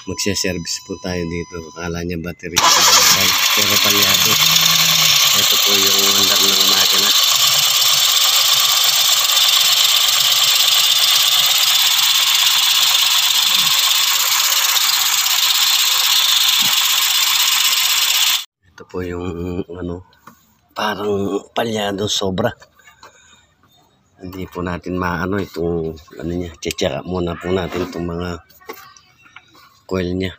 Magsiservice po tayo dito. Akala niya battery pero palyado. Ito po yung andar ng makina. Ito po yung parang palyado sobra. Hindi po natin maano itong niya. Check muna po natin itong mga coil niya.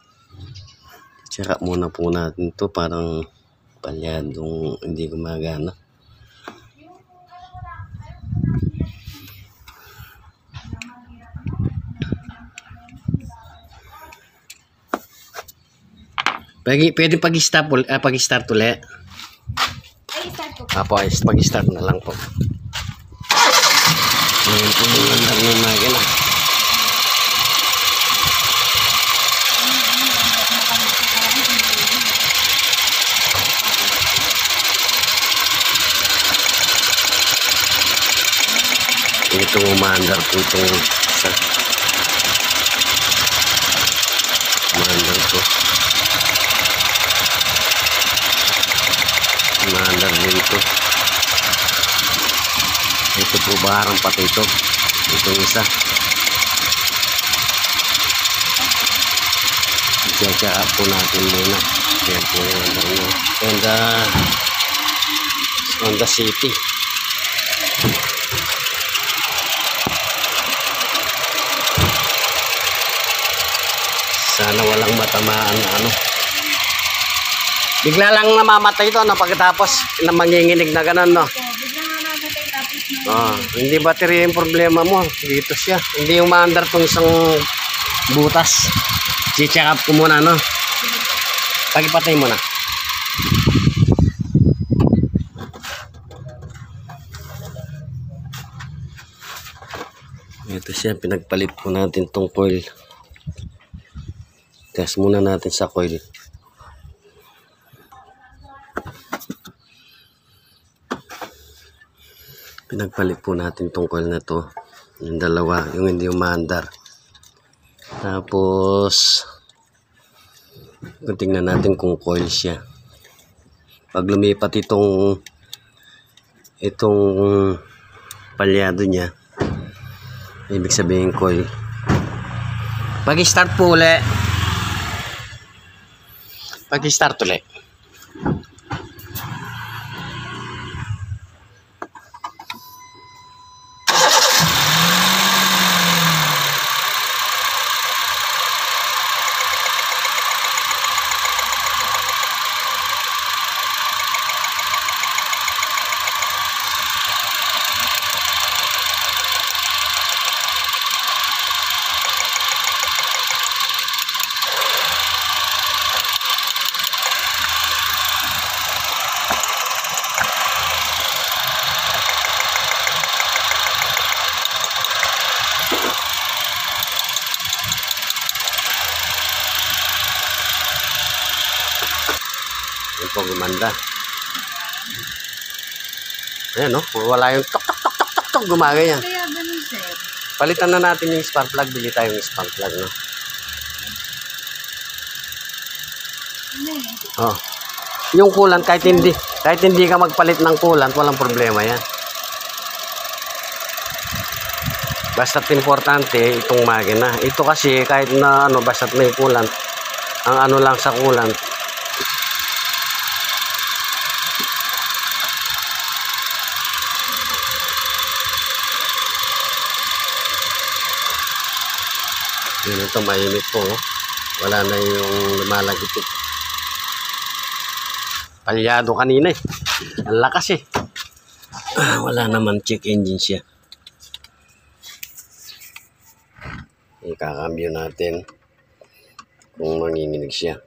Check muna po natin to, parang palyadong hindi gumagana. Pwede pag-start ulit. Pag-start ulit. Apo, pag-start na lang po. Ngayon po yung andar ng makina. Itong umaandar po itong isa. Umaandar po. Umaandar din ito. Ito po barang pati ito. Itong isa. I-check po natin muna. Yan po yung andar nyo. Honda City. Sana walang matamaan na bigla lang namamatay ito pagkatapos na manginginig na ganun, no? Bigla nga namatay tapos Hindi battery yung problema mo. Dito siya. Hindi yung maandar tong isang butas. I-check up ko muna, no? Pagipatay mo na. Ito siya. Pinagpalit po natin tong coil. Test muna natin sa coil. Pinagpalit po natin tong coil na to. Yung dalawa, yung hindi umaandar. Tapos tingnan natin kung coil siya. Pag lumipat itong palyado niya, ibig sabihin coil. Pag-start po ulit. Pag-start ulit. Yan po gumanda. Ayan, no? Wala yung tok tok tok tok tok tok gumagay yan. kaya ganun, sir. Palitan na natin yung spark plug. Bili tayong spark plug, no? Yung coolant, kahit hindi ka magpalit ng coolant, walang problema yan. Basta't importante itong makina. Ito kasi kahit na basta't may coolant, ang lang sa coolant, yun, ito mainit po, wala na yung lumalagitik. Palyado kanina ang lakas wala naman check engine siya. Ikakambyo natin kung manginginig siya.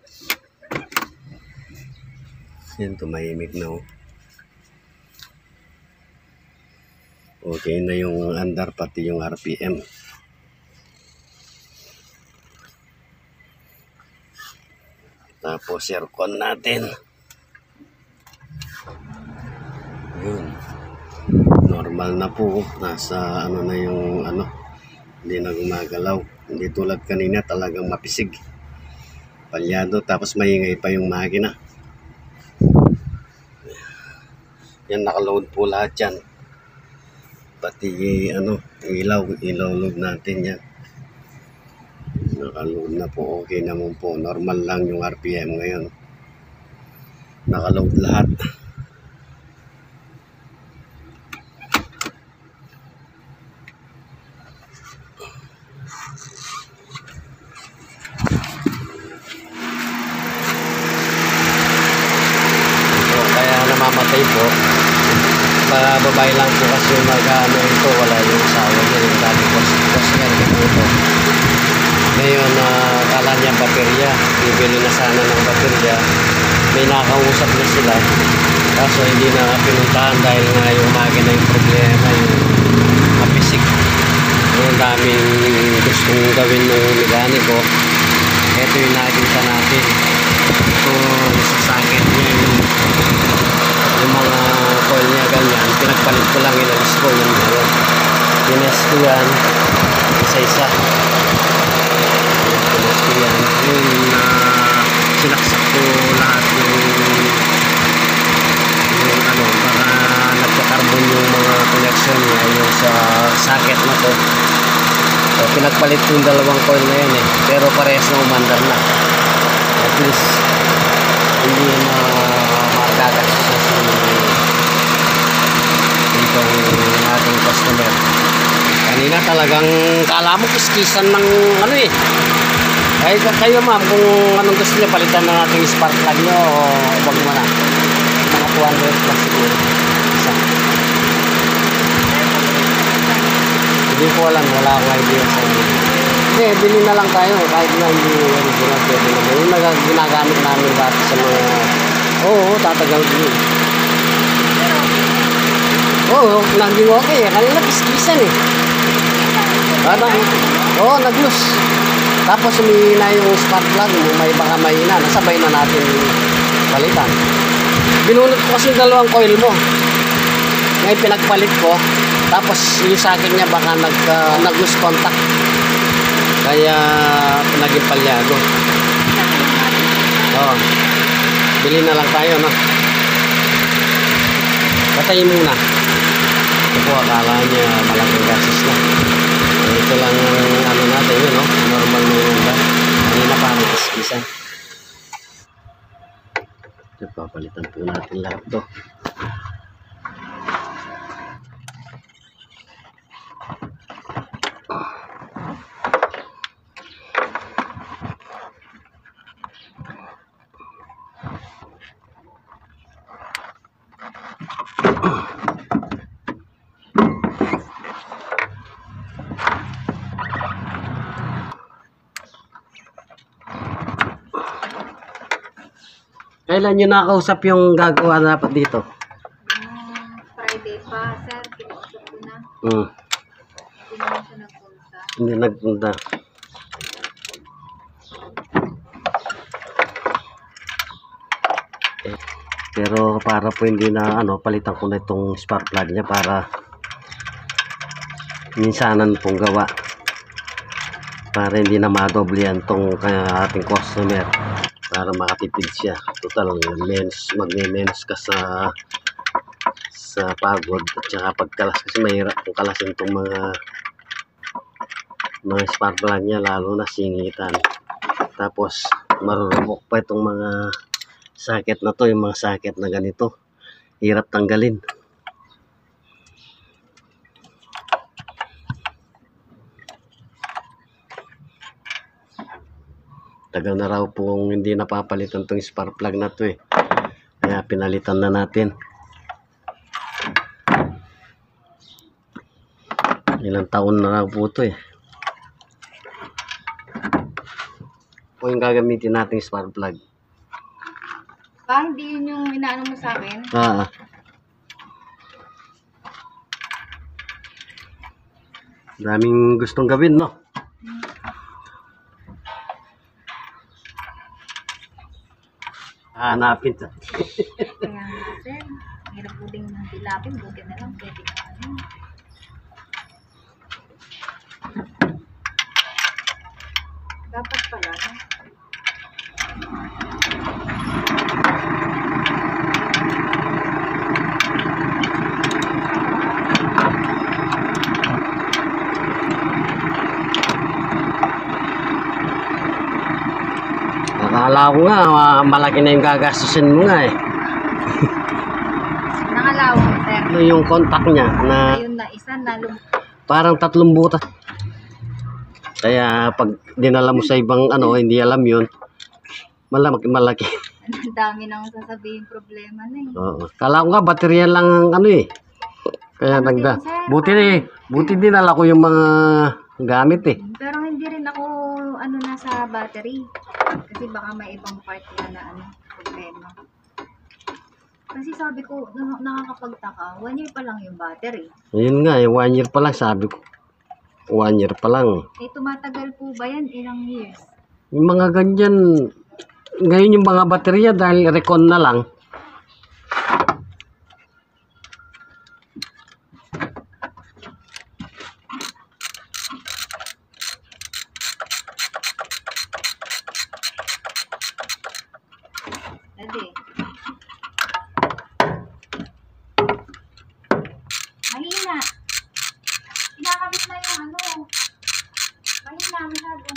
Yan, tumahimik na okay na yung andar pati yung RPM. Tapos aircon natin. Yun. Normal na po. Nasa na yung hindi na gumagalaw. Hindi tulad kanina talagang mapisig. palyado, tapos maingay pa yung makina. Yan, nakaload po lahat yan. Pati ilaw load natin yan. Nakaload na po, okay naman po. Normal lang yung RPM ngayon. Nakaload lahat. So, kaya namamatay po. Babae lang po kasi yung mag-ano ito, wala yung asawa niya, yung dati customer ko po ito. Ngayon, kala niya baterya, bibili na sana ng baterya. May nakausap na sila, kaso hindi na pinuntahan dahil nga yung makina yung problema, yung mapisik. Yung daming gustong gawin ng mekaniko. Ito yung nakikita natin. Ito sa socket niya, yung mga coil niya ganyan, pinagpalit ko lang, inalis ko yung gano'n. Pines ko yan, isa-isa. Pines ko yan. Yung sinaksak ko lahat yung baka nagka-carbon yung mga connection niya, yung sa socket na to. So, pinagpalit ko yung dalawang coil na yan pero parehas na umandar na. At least, hindi na makagastusan itong ating customer. Kanina talagang kala mo kiskisan ng Ay, kayo ma'am, kung anong gusto niyo, palitan na natin yung spark plug nyo o wag mo na. Mga 200 plus siguro. Isa. Hindi ko alam, wala akong idea sa inyo. Hindi, bili na lang tayo kahit na hindi original, pwede naman. Yung ginagamit namin dati sa mga tatagal din. Naging okay kanina kiskisan nag-loose. Tapos humihina yung spark plug mo, baka mahina, nasabay na natin palitan. Binunot ko kasi yung dalawang coil mo. Ngayon pinagpalit ko, tapos yung socket niya baka nag-loose contact. Kaya naging palyado. Bili na lang tayo, no? Patayin muna. Ito po, akala niya malaking gasis na. Ito lang ang natin yun, no? Normal na yun ba? Kanina pa kami kiskisan. Ito, papalitan po natin lahat to. Kailan nyo nakausap yung gagawa dapat dito? Friday pa, sir. Kinausap ko na. Hindi naman siya nagpunta. Hindi nagpunta. Pero para po hindi na palitan ko na itong spark plug niya para minsanan pong gawa. Para hindi na madoble yan itong ating customer. Para makatipid siya. Total, magme-menos ka sa pagod at saka pagkalas kasi mahirap kung kalasin itong mga spark plug niya, lalo na singitan. Tapos marurubok pa itong mga socket na to, yung mga socket na ganito, hirap tanggalin. Tagal na raw pong hindi napapalitan tong spark plug na to kaya pinalitan na natin. Ilang taon na raw po ito Kung yung gagamitin natin spark plug. Hindi yun yung inaano mo sa akin? Daming gustong gawin, no? Hanapin to. Kaya nga, sir. Hirap po din ng tilapin. Buti na lang. Pwede ka Dapat pala, no? Kala ko nga, malaki na yung gagastusin mo nga eh. Nangalawang, sir. Yung contact niya na Ayun na, isa na parang 3 butas. Kaya pag dinala mo sa ibang ano, hindi alam yun. Malaki. Ang dami nang sasabihin problema na eh. Oo. Kala ko nga, baterya lang ang ano eh. Kaya nagda. Buti dinala ko yung mga gamit eh. Pero hindi rin ako ano na sa battery. Kasi baka may ibang part na ano, problema. Kasi sabi ko, nakakapagtaka, 1 year pa lang yung battery. Ayun nga, 1 year pa lang sabi ko. 1 year pa lang. Eh, tumatagal po ba yan? Ilang years? Yung mga ganyan, ngayon yung mga baterya dahil recon na lang. Dati. Mahina. Kinakabit na yung ano. Mahina, masyado.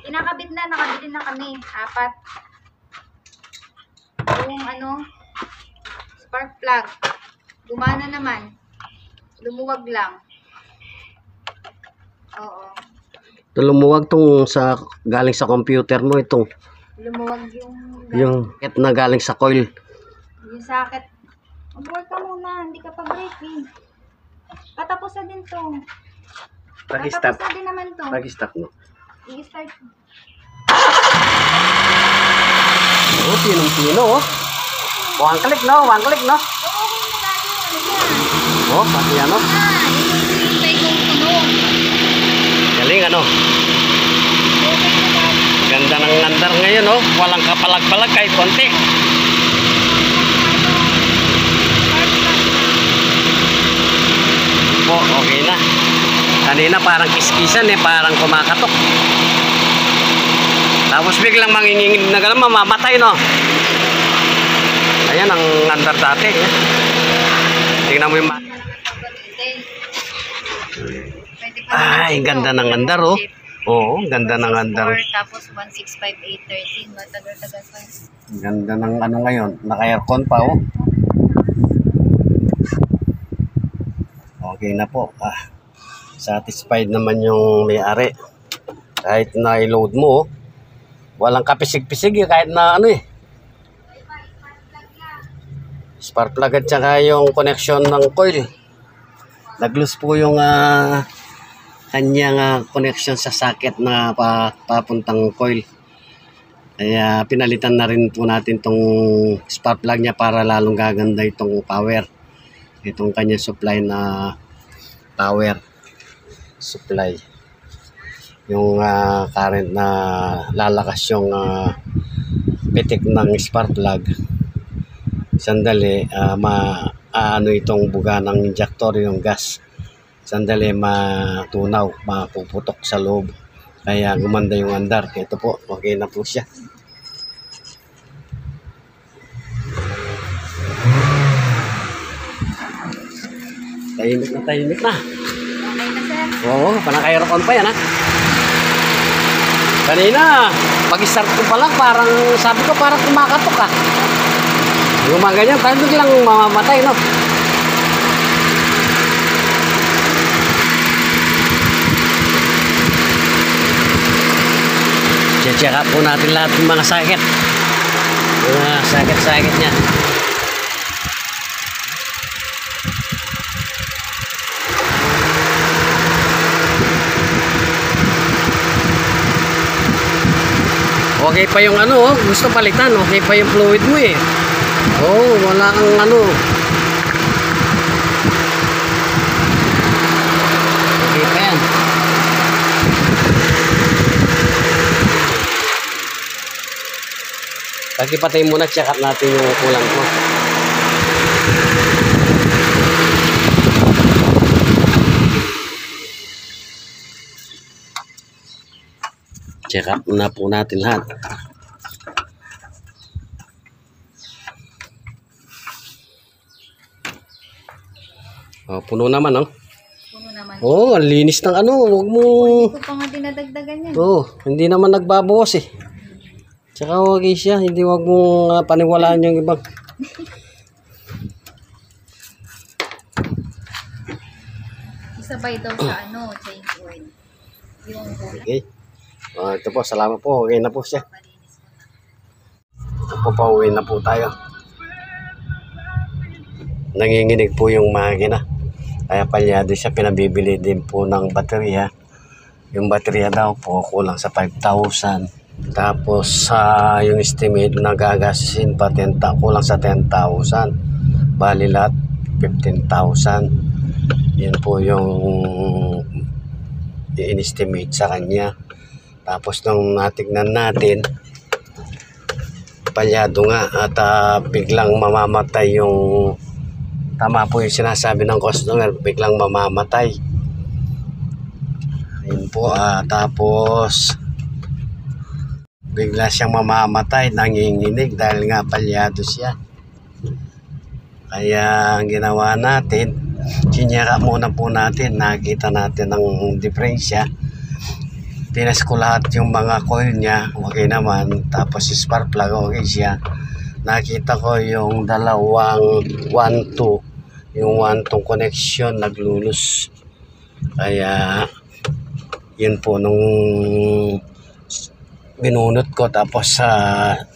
Kinakabit na, nakabitin na kami. 4. Yung ano, spark plug. Gumana naman. Lumuwag lang. Oo. Ito lumuwag tong sa galing sa computer mo itong Lumuwag yung na galing sa coil. yung socket. Mag-work ka muna, hindi ka pa breaking. Patapos na din to. Pag-stop. Patapos na din naman to. Pag-stop mo. I-start. Oh, pinong-pino oh. One click no. Oo, okay na tayo. Ano yan? Oh, pati ano. Yung may kong puno. Galing ano. Okay na tayo. Ganda ng andar ngayon oh. Walang kapalag-palag kahit konti. Oh, okay na. Kanina parang kiskisan eh, parang kumakatok. Tapos biglang mangingingin na gano'n, mamamatay no. Ayan ang andar dati. Eh. Tingnan mo yung ay, ganda ng andar oh. Oo, ganda ng andar. Tapos 165,813. Matagal-tagal pa. Ganda ng ano ngayon, naka-aircon pa oh. Okay na po. Satisfied naman yung may-ari. Kahit na i-load mo, walang kapisig-pisig kahit na ano eh. Spark plug at saka yung connection ng coil. Nag-loose po yung kanyang connection sa socket na papuntang coil. Kaya pinalitan na rin po natin tong spark plug niya para lalong gaganda itong power. Itong kanyang supply na power supply. Yung current na lalakas yung pitik ng spark plug. Sandali ano itong buga ng injector, yung gas. Sandali matunaw, mapuputok sa loob. Kaya gumanda yung andar. Ito po, okay na po siya. Tahimik na. Okay na, sir. Oo, panaka-aircon pa yan ha. Kanina, pag-start ko pa lang, parang sabi ko parang kumakatok ha. Gumaganyan, parang biglang mamamatay no. Check up po natin lahat ng mga socket. Mga socket niya. Okay pa yung ano, gusto palitan, okay pa yung fluid mo eh. Oh, wala kang ano. Okay pa yan. Pagkipatay muna, check up natin yung kulang ko. Check up na po natin lahat. Oh, puno naman, oh. Puno naman. Oh, ang linis ng ano. Huwag mo. Hindi ko pa nga dinadagdagan yan. Oh, hindi naman nagbabawas eh. Tsaka huwag siya, hindi wag mong paniwalaan yung ibang. Isabay daw sa ano, change oil. Yung kulay. Okay. Ito po, salamat po. Okay na po siya. Malinis mo na. Ito po, pauwi na po tayo. Nanginginig po yung makina. Kaya palyado siya, pinabibili din po ng baterya. Yung baterya daw po, kulang sa 5,000. Tapos yung estimate na gagastusin pa, kulang sa 10,000. Bali lahat, 15,000. Yan po yung in-estimate sa kanya. Tapos nung natignan natin, palyado nga at biglang mamamatay yung, tama po yung sinasabi ng customer, biglang mamamatay. Ayun po, tapos bigla siyang mamamatay, nanginginig dahil nga palyado siya. Kaya ang ginawa natin, sinyaka muna po natin, nakita natin ang diferensya. Tinas ko lahat yung mga coil niya, okay naman. Tapos si spark plug, okay siya. Nakita ko yung dalawang 1-2, yung 1-2 connection naglulus. Kaya yun po nung binunot ko, tapos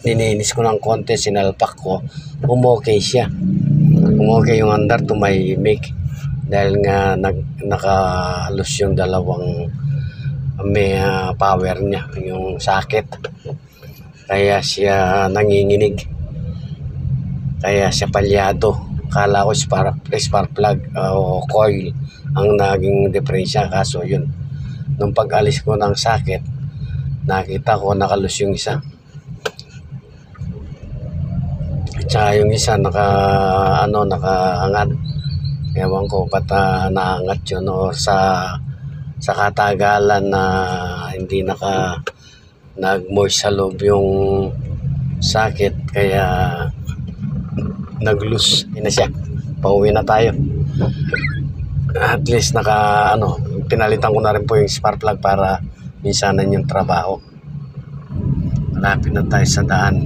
nininis ko ng konti, sinalpak ko, umokay siya. Umokay yung under to my make dahil nga nakalus yung dalawang may power niya, yung socket. Kaya siya nanginginig, kaya siya palyado. Kala ko spark plug o coil ang naging diferensya, kaso yun, nung pag-alis ko ng socket, nakita ko nakalus yung isa. At saka yung isa nakaangat. Ewan ko ba't naangat yun, o sa katagalan na hindi nag-moist sa loob yung socket, kaya nag-loose. Yun na siya. Pauwi na tayo. At least pinalitan ko na rin po yung spark plug para minsanan yung trabaho. Malapit na tayo sa daan.